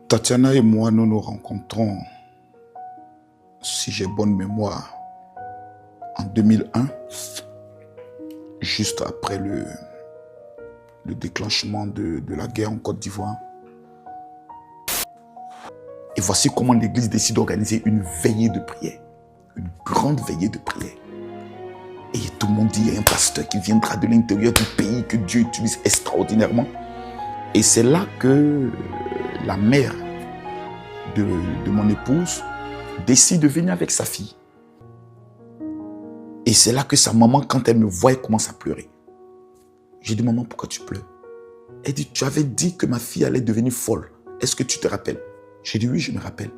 Tatiana et moi, nous nous rencontrons, si j'ai bonne mémoire, en 2001, juste après le déclenchement de la guerre en Côte d'Ivoire. Et voici comment l'Église décide d'organiser une veillée de prière, une grande veillée de prière. Et tout le monde dit, il y a un pasteur qui viendra de l'intérieur du pays que Dieu utilise extraordinairement. Et c'est là que la mère de mon épouse décide de venir avec sa fille. Et c'est là que sa maman, quand elle me voit, elle commence à pleurer. J'ai dit, maman, pourquoi tu pleures? Elle dit, tu avais dit que ma fille allait devenir folle. Est-ce que tu te rappelles? J'ai dit, oui, je me rappelle.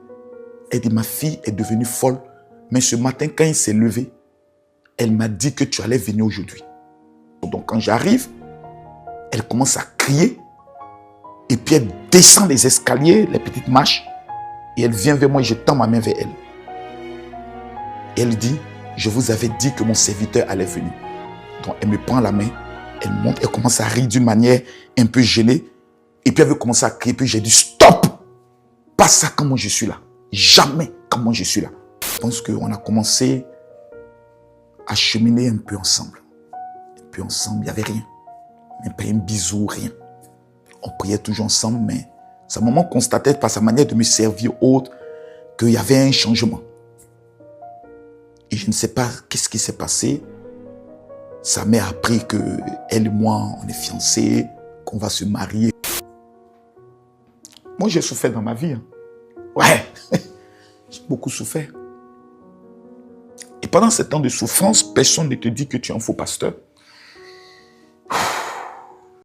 Elle dit, ma fille est devenue folle. Mais ce matin, quand il s'est levé, elle m'a dit que tu allais venir aujourd'hui. Donc quand j'arrive, elle commence à crier. Et puis elle descend les escaliers, les petites marches. Et elle vient vers moi et je tends ma main vers elle. Et elle dit, je vous avais dit que mon serviteur allait venir. Donc elle me prend la main, elle monte, elle commence à rire d'une manière un peu gênée. Et puis elle veut commencer à crier. Puis j'ai dit, stop! Pas ça quand moi je suis là. Jamais quand moi je suis là. Je pense qu'on a commencé à cheminer un peu ensemble. Un peu ensemble, il n'y avait rien. Même pas un bisou, rien. On priait toujours ensemble, mais sa maman constatait par sa manière de me servir autre qu'il y avait un changement. Et je ne sais pas qu'est-ce qui s'est passé. Sa mère a appris qu'elle et moi, on est fiancés, qu'on va se marier. Moi, j'ai souffert dans ma vie. Ouais, j'ai beaucoup souffert. Et pendant ce temps de souffrance, personne ne te dit que tu es un faux pasteur.